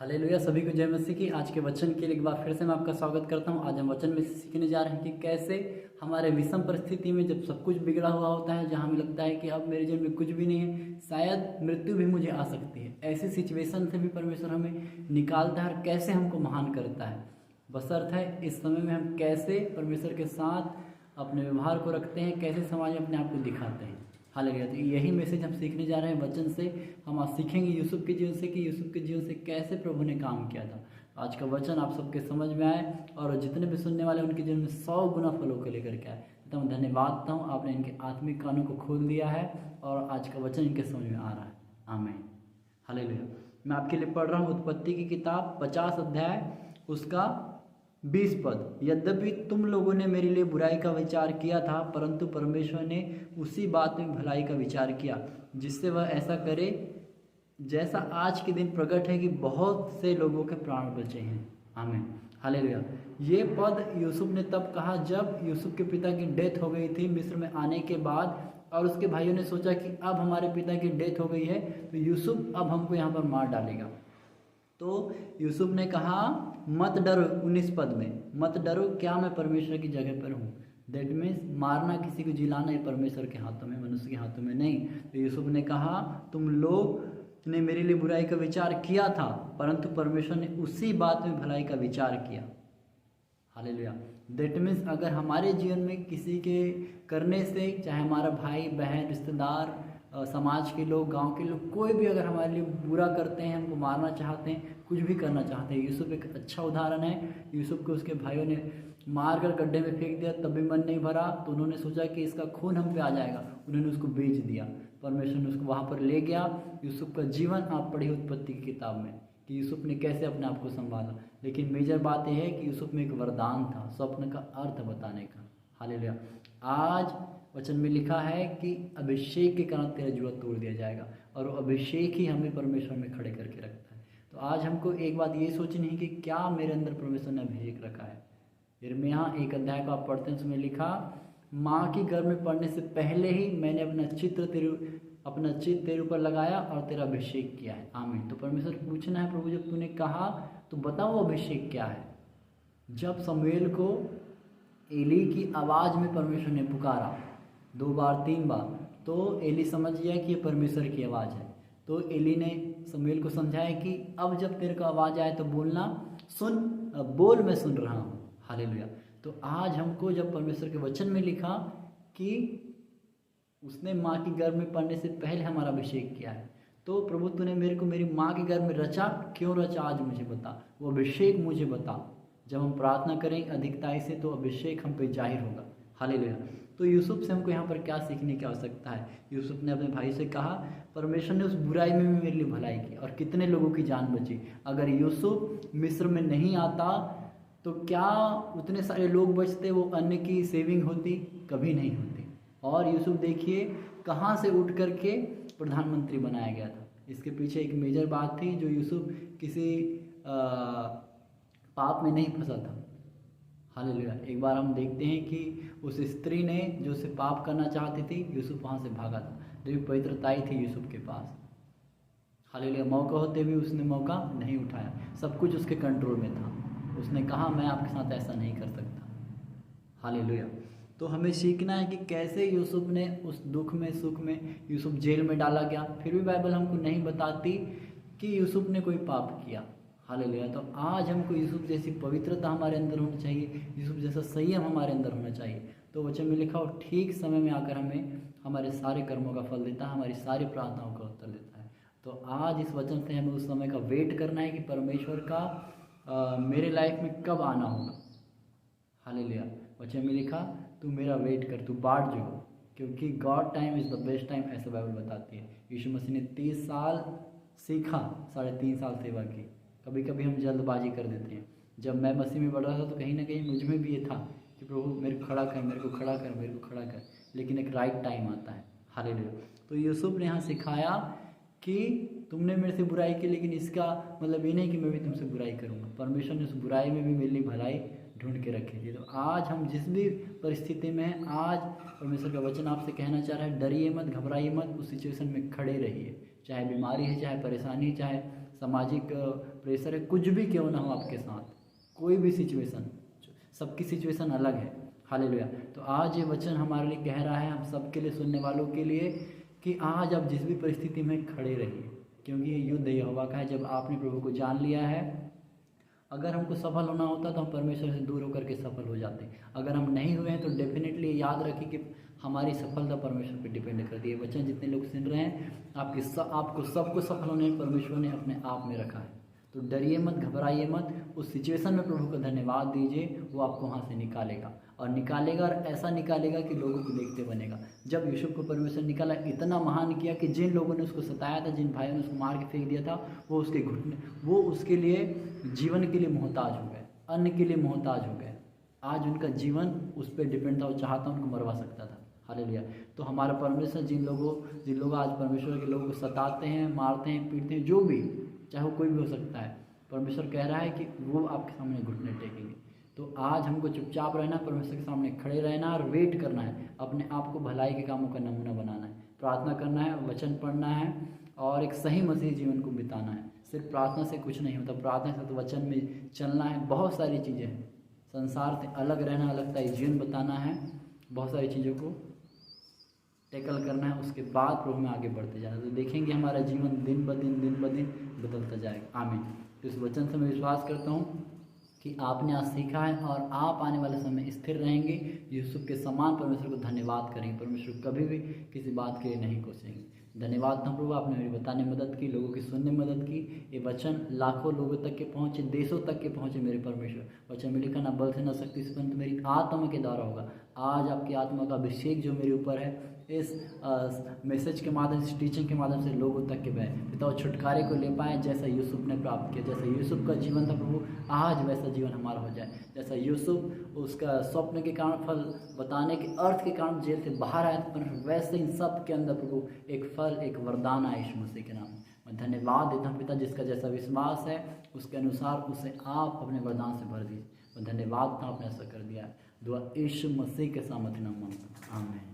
Hallelujah. सभी को जय मसीह की। आज के वचन के लिए एक बार फिर से मैं आपका स्वागत करता हूं। आज हम वचन में सीखने जा रहे हैं कि कैसे हमारे विषम परिस्थिति में जब सब कुछ बिगड़ा हुआ होता है, जहां हमें लगता है कि अब मेरे जीवन में कुछ भी नहीं है, शायद मृत्यु भी मुझे आ सकती है, ऐसी सिचुएशन से भी परमेश्वर हमें निकालता है और कैसे हमको महान करता है। बशर्त है इस समय में हम कैसे परमेश्वर के साथ अपने व्यवहार को रखते हैं, कैसे समाज में अपने आप को दिखाते हैं। हालेलुया। तो यही मैसेज हम सीखने जा रहे हैं वचन से। हम आज सीखेंगे यूसुफ के जीवन से कि यूसुफ के जीवन से कैसे प्रभु ने काम किया था। आज का वचन आप सबके समझ में आए और जितने भी सुनने वाले उनके जीवन में 100 गुना फलों को लेकर के आए। तो मैं धन्यवाद देता हूँ, आपने इनके आत्मिक कानों को खोल दिया है और आज का वचन इनके समझ में आ रहा है। आमीन। हालेलुया। मैं आपके लिए पढ़ रहा हूँ उत्पत्ति की किताब 50 अध्याय उसका 20 पद। यद्यपि तुम लोगों ने मेरे लिए बुराई का विचार किया था, परंतु परमेश्वर ने उसी बात में भलाई का विचार किया, जिससे वह ऐसा करे जैसा आज के दिन प्रकट है कि बहुत से लोगों के प्राण बचे हैं। आमीन। हालेलुया। ये पद यूसुफ ने तब कहा जब यूसुफ के पिता की डेथ हो गई थी मिस्र में आने के बाद, और उसके भाइयों ने सोचा कि अब हमारे पिता की डेथ हो गई है तो यूसुफ अब हमको यहाँ पर मार डालेगा। तो यूसुफ ने कहा मत डरो। 19 पद में मत डरो, क्या मैं परमेश्वर की जगह पर हूँ। दैट मीन्स मारना, किसी को जिलाना, ये परमेश्वर के हाथों में, मनुष्य के हाथों में नहीं। तो यूसुफ ने कहा तुम लोग ने मेरे लिए बुराई का विचार किया था, परंतु परमेश्वर ने उसी बात में भलाई का विचार किया। हालेलुया। दैट मीन्स अगर हमारे जीवन में किसी के करने से, चाहे हमारा भाई बहन रिश्तेदार समाज के लोग, गांव के लोग, कोई भी अगर हमारे लिए बुरा करते हैं, हमको मारना चाहते हैं, कुछ भी करना चाहते हैं। यूसुफ एक अच्छा उदाहरण है। यूसुफ को उसके भाइयों ने मार कर गड्ढे में फेंक दिया, तब भी मन नहीं भरा, तो उन्होंने सोचा कि इसका खून हम पे आ जाएगा, उन्होंने उसको बेच दिया। परमेश्वर ने उसको वहाँ पर ले गया। यूसुफ का जीवन आप पढ़िए उत्पत्ति की किताब में कि यूसुफ ने कैसे अपने आप को संभाला। लेकिन मेजर बात यह है कि यूसुफ में एक वरदान था, स्वप्न का अर्थ बताने का। हालेलुया। आज वचन में लिखा है कि अभिषेक के कारण तेरा जुआ तोड़ दिया जाएगा, और वो अभिषेक ही हमें परमेश्वर में खड़े करके रखता है। तो आज हमको एक बात ये सोचनी है कि क्या मेरे अंदर परमेश्वर ने अभिषेक रखा है। यिर्मयाह 1 अध्याय को आप पढ़ते हैं, उसमें लिखा माँ की गर्भ में पड़ने से पहले ही मैंने अपना चित्र तेरे ऊपर लगाया और तेरा अभिषेक किया है। आमीन। तो परमेश्वर पूछना है, प्रभु जब तूने कहा तो बताओ वो अभिषेक क्या है। जब शमूएल को एली की आवाज़ में परमेश्वर ने पुकारा 2 बार 3 बार, तो एली समझ गया कि ये परमेश्वर की आवाज़ है। तो एली ने शमूएल को समझाया कि अब जब तेरे को आवाज़ आए तो बोलना, सुन, बोल, मैं सुन रहा हूँ। हालेलुया। तो आज हमको जब परमेश्वर के वचन में लिखा कि उसने माँ की गर्भ में पड़ने से पहले हमारा अभिषेक किया है, तो प्रभु तूने मेरे को मेरी माँ के गर्भ में रचा, क्यों रचा आज मुझे बता, वो अभिषेक मुझे बता। जब हम प्रार्थना करें अधिकताई से तो अभिषेक हम पे जाहिर होगा। हालेलुया। तो यूसुफ से हमको यहाँ पर क्या सीखने की आवश्यकता है। यूसुफ ने अपने भाई से कहा परमेश्वर ने उस बुराई में भी मेरे लिए भलाई की और कितने लोगों की जान बची। अगर यूसुफ मिस्र में नहीं आता तो क्या उतने सारे लोग बचते, वो अन्न की सेविंग होती? कभी नहीं होती। और यूसुफ देखिए कहाँ से उठ करके प्रधानमंत्री बनाया गया था। इसके पीछे एक मेजर बात थी, जो यूसुफ किसी पाप में नहीं फंसा था। हालेलुया। एक बार हम देखते हैं कि उस स्त्री ने जो उसे पाप करना चाहती थी, यूसुफ वहाँ से भागा था, लेकिन पवित्रताई थी यूसुफ के पास। हालेलुया। मौका होते भी उसने मौका नहीं उठाया, सब कुछ उसके कंट्रोल में था। उसने कहा मैं आपके साथ ऐसा नहीं कर सकता। हालेलुया। तो हमें सीखना है कि कैसे यूसुफ ने उस दुख में, सुख में, यूसुफ जेल में डाला गया, फिर भी बाइबल हमको नहीं बताती कि यूसुफ ने कोई पाप किया। हालेलुया। तो आज हमको यूसुफ जैसी पवित्रता हमारे अंदर होनी चाहिए, यूसुफ जैसा संयम हमारे अंदर होना चाहिए। तो वचन में लिखा और ठीक समय में आकर हमें हमारे सारे कर्मों का फल देता है, हमारी सारी प्रार्थनाओं का उत्तर देता है। तो आज इस वचन से हमें उस समय का वेट करना है कि परमेश्वर का मेरे लाइफ में कब आना होगा। हालेलुया। वचन में लिखा तू मेरा वेट कर, तू बाट जो, क्योंकि God time is the best time, ऐसा बाइबल बताती है। यीशु मसीह ने 30 साल सीखा, 3.5 साल सेवा की। कभी कभी हम जल्दबाजी कर देते हैं। जब मैं मसीह में बढ़ रहा था तो कहीं ना कहीं मुझ में भी ये था कि प्रभु मेरे को खड़ा कर, मेरे को खड़ा कर, मेरे को खड़ा कर, लेकिन एक राइट टाइम आता है। हालेलुया। तो यूसुफ ने यहाँ सिखाया कि तुमने मेरे से बुराई की, लेकिन इसका मतलब ये नहीं कि मैं भी तुमसे बुराई करूँगा। परमेश्वर ने उस बुराई में भी मेरे लिए भलाई ढूंढ के रखी थी। तो आज हम जिस भी परिस्थिति में हैं, आज परमेश्वर का वचन आपसे कहना चाह रहा है, डरिए मत, घबराइए मत, उस सिचुएशन में खड़े रहिए। चाहे बीमारी है, चाहे परेशानी है, चाहे सामाजिक प्रेशर है, कुछ भी क्यों ना हो आपके साथ, कोई भी सिचुएशन, सबकी सिचुएशन अलग है। हालेलुया। तो आज ये वचन हमारे लिए कह रहा है, हम सबके लिए, सुनने वालों के लिए, कि आज आप जिस भी परिस्थिति में खड़े रहिए, क्योंकि ये युद्ध यहोवा का है। जब आपने प्रभु को जान लिया है, अगर हमको सफल होना होता तो हम परमेश्वर से दूर होकर के सफल हो जाते। अगर हम नहीं हुए हैं तो डेफिनेटली याद रखिए कि हमारी सफलता परमेश्वर पर डिपेंड करती है। वचन जितने लोग सुन रहे हैं, आपको सबको सफल होने में परमेश्वर ने अपने आप में रखा है। तो डरिए मत, घबराइए मत, उस सिचुएशन में प्रभु को धन्यवाद दीजिए, वो आपको वहाँ से निकालेगा और ऐसा निकालेगा कि लोगों को देखते बनेगा। जब यूसुफ को परमेश्वर निकाला, इतना महान किया कि जिन लोगों ने उसको सताया था, जिन भाइयों ने उसको मार के फेंक दिया था, वो उसके लिए जीवन के लिए मोहताज हो गए, अन्न के लिए मोहताज हो गए। आज उनका जीवन उस पर डिपेंड था, वो चाहता उनको मरवा सकता था। हालेलुया। तो हमारा परमेश्वर जिन लोग आज परमेश्वर के लोगों को सताते हैं, मारते हैं, पीटते हैं, जो भी, चाहे वो कोई भी हो सकता है, परमेश्वर कह रहा है कि वो आपके सामने घुटने टेकेंगे। तो आज हमको चुपचाप रहना, परमेश्वर के सामने खड़े रहना और वेट करना है, अपने आप को भलाई के कामों का नमूना बनाना है, प्रार्थना करना है, वचन पढ़ना है और एक सही मसीह जीवन को बिताना है। सिर्फ प्रार्थना से कुछ नहीं होता, प्रार्थना से तो वचन में चलना है, बहुत सारी चीज़ें हैं, संसार से अलग रहना, अलग तरह जीवन बताना है, बहुत सारी चीज़ों को टैकल करना है, उसके बाद प्रभु में आगे बढ़ते जाना। तो देखेंगे हमारा जीवन दिन ब दिन बदलता जाएगा। आमीन। तो इस वचन से मैं विश्वास करता हूँ कि आपने आज सीखा है और आप आने वाले समय स्थिर रहेंगे, यूसुफ के समान परमेश्वर को धन्यवाद करेंगे, परमेश्वर कभी भी किसी बात के लिए नहीं कोसेंगे। धन्यवाद था प्रभु, आपने मेरी बताने में मदद की, लोगों की सुनने में मदद की। ये वचन लाखों लोगों तक के पहुँचे, देशों तक के पहुँचे। मेरे परमेश्वर, वचन में लिखा, ना बल से ना शक्ति से, परंतु मेरी आत्मा के द्वारा होगा। आज आपकी आत्मा का अभिषेक जो मेरे ऊपर है, इस मैसेज के माध्यम से, टीचिंग के माध्यम से लोगों तक के बहे पिता छुटकारे को ले पाए, जैसा यूसुफ ने प्राप्त किया। जैसा यूसुफ का जीवन था प्रभु, आज वैसा जीवन हमारा हो जाए। जैसा यूसुफ उसका स्वप्न के कारण, फल बताने के अर्थ के कारण जेल से बाहर आया, पर वैसे इन सब के अंदर प्रभु एक फल, एक वरदान आया यीशु मसीह के नाम। मैं धन्यवाद देता हूँ पिता, जिसका जैसा विश्वास है उसके अनुसार उसे आप अपने वरदान से भर दीजिए। मैं धन्यवाद था, आपने ऐसा कर दिया। दुआ यीशु मसीह के सामर्थ्य नाम मांगता हूं। आमीन।